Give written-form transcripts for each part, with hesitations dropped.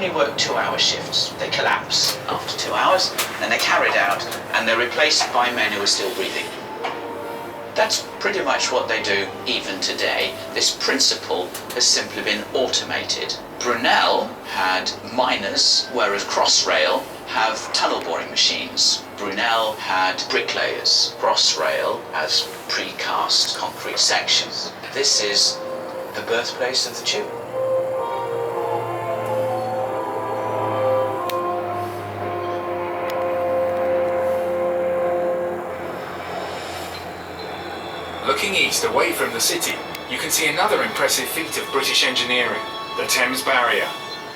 only work 2-hour shifts. They collapse after 2 hours, and they're carried out, and they're replaced by men who are still breathing. That's pretty much what they do even today. This principle has simply been automated. Brunel had miners, whereas Crossrail have tunnel boring machines. Brunel had bricklayers. Crossrail has precast concrete sections. This is the birthplace of the tube. Looking east away from the city, you can see another impressive feat of British engineering, the Thames Barrier.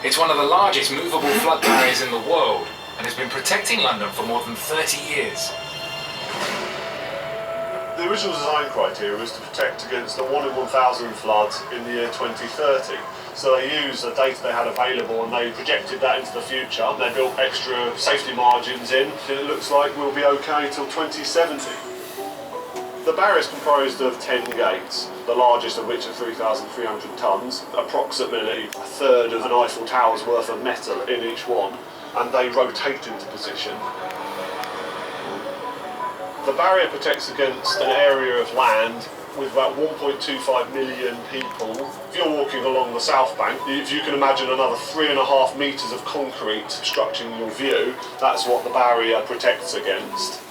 It's one of the largest movable flood barriers in the world and has been protecting London for more than 30 years. The original design criteria was to protect against a 1 in 1,000 floods in the year 2030. So they used the data they had available and they projected that into the future. They built extra safety margins in, and it looks like we'll be okay till 2070. The barrier is comprised of 10 gates, the largest of which are 3,300 tonnes, approximately a third of an Eiffel Tower's worth of metal in each one, and they rotate into position. The barrier protects against an area of land with about 1.25 million people. If you're walking along the South Bank, if you can imagine another 3.5 metres of concrete obstructing your view, that's what the barrier protects against.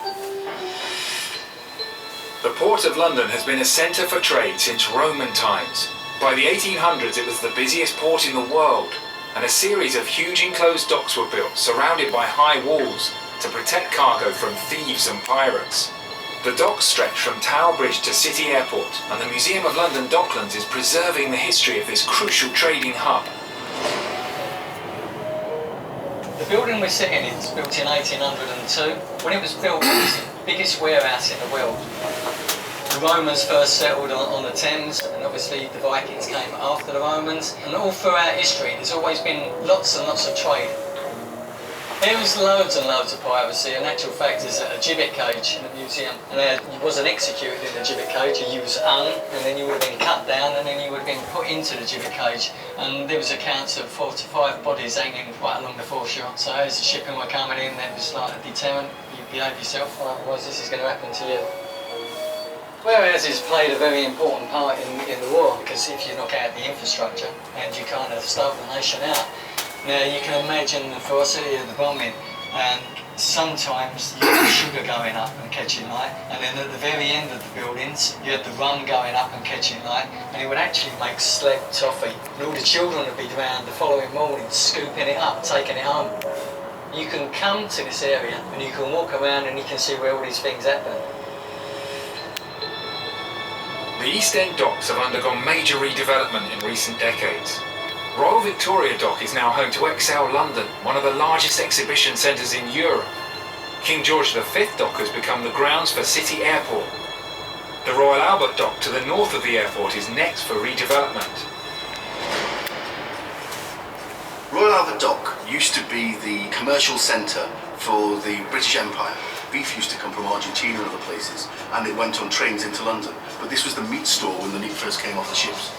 The Port of London has been a centre for trade since Roman times. By the 1800s it was the busiest port in the world, and a series of huge enclosed docks were built, surrounded by high walls, to protect cargo from thieves and pirates. The docks stretch from Tower Bridge to City Airport, and the Museum of London Docklands is preserving the history of this crucial trading hub. The building we're sitting in is built in 1802. When it was built, it was the biggest warehouse in the world. The Romans first settled on the Thames, and obviously the Vikings came after the Romans. And all throughout history, there's always been lots and lots of trade. There was loads and loads of piracy. In actual fact, there's a gibbet cage in the museum, and you wasn't executed in the gibbet cage. You was hung, and then you would have been cut down, and then you would have been put into the gibbet cage. And there was accounts of 4 to 5 bodies hanging right along the foreshore. So as the shipping were coming in, there was like a deterrent. You behave yourself, otherwise this is going to happen to you. Warehouses played a very important part in the war, because if you knock out the infrastructure and you kind of starve the nation out, now you can imagine the ferocity of the bombing, and sometimes you had the sugar going up and catching light, and then at the very end of the buildings you had the rum going up and catching light, and it would actually make slab toffee, and all the children would be around the following morning scooping it up, taking it home. You can come to this area and you can walk around and you can see where all these things happen. The East End docks have undergone major redevelopment in recent decades. Royal Victoria Dock is now home to XL London, one of the largest exhibition centres in Europe. King George V Dock has become the grounds for City Airport. The Royal Albert Dock to the north of the airport is next for redevelopment. Royal Albert Dock used to be the commercial centre for the British Empire. Beef used to come from Argentina and other places, and it went on trains into London. But this was the meat store when the meat first came off the ships.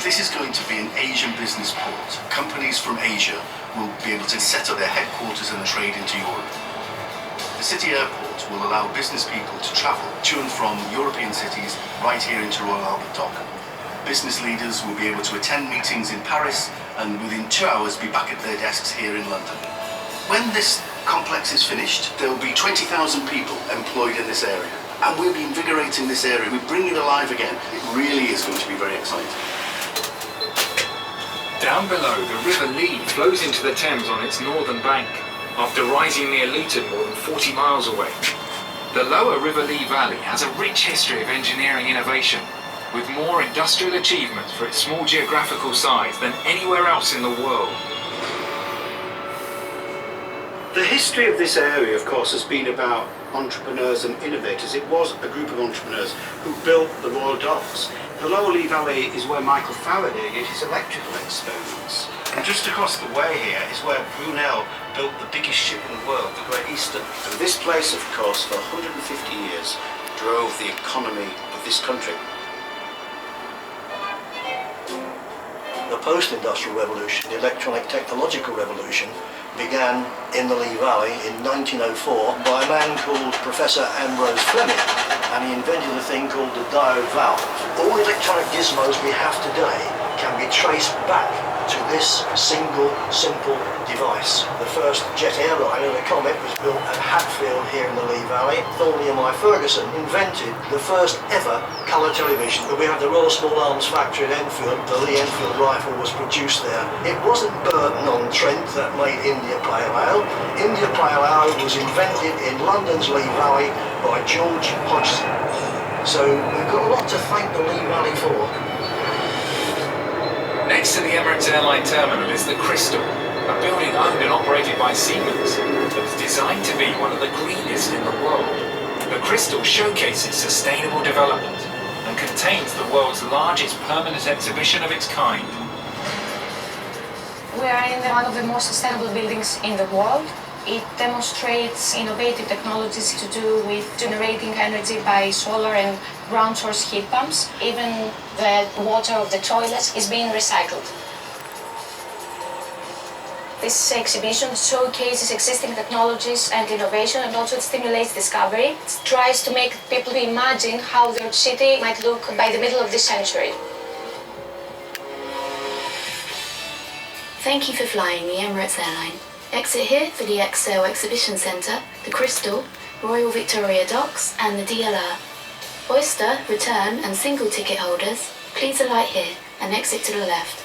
This is going to be an Asian business port. Companies from Asia will be able to set up their headquarters and trade into Europe. The city airport will allow business people to travel to and from European cities right here into Royal Albert Dock. Business leaders will be able to attend meetings in Paris and within 2 hours be back at their desks here in London. When this complex is finished, there will be 20,000 people employed in this area, and we'll be invigorating this area. We'll bring it alive again. It really is going to be very exciting. Down below, the River Lee flows into the Thames on its northern bank, after rising near Luton more than 40 miles away. The lower River Lee Valley has a rich history of engineering innovation, with more industrial achievements for its small geographical size than anywhere else in the world. The history of this area, of course, has been about entrepreneurs and innovators. It was a group of entrepreneurs who built the Royal Docks. The Lower Lee Valley is where Michael Faraday did his electrical experiments. And just across the way here is where Brunel built the biggest ship in the world, the Great Eastern. And this place, of course, for 150 years, drove the economy of this country. The post-industrial revolution, the electronic technological revolution, began in the Lee Valley in 1904 by a man called Professor Ambrose Fleming, and he invented a thing called the diode valve. All electronic gizmos we have today can be traced back to this single, simple device. The first jet airliner, the Comet, was built at Hatfield here in the Lee Valley. Thornley and Ferguson invented the first ever colour television. We had the Royal Small Arms Factory at Enfield. The Lee Enfield rifle was produced there. It wasn't Burton-on-Trent that made India Pale Ale. India Pale Ale was invented in London's Lee Valley by George Hodgson. So we've got a lot to thank the Lee Valley for. Next to the Emirates airline terminal is the Crystal, a building owned and operated by Siemens that was designed to be one of the greenest in the world. The Crystal showcases sustainable development and contains the world's largest permanent exhibition of its kind. We are in one of the most sustainable buildings in the world. It demonstrates innovative technologies to do with generating energy by solar and ground source heat pumps. Even the water of the toilets is being recycled. This exhibition showcases existing technologies and innovation, and also it stimulates discovery. It tries to make people imagine how their city might look by the middle of this century. Thank you for flying the Emirates airline. Exit here for the Excel Exhibition Centre, the Crystal, Royal Victoria Docks and the DLR. Oyster, return and single ticket holders, please alight here and exit to the left.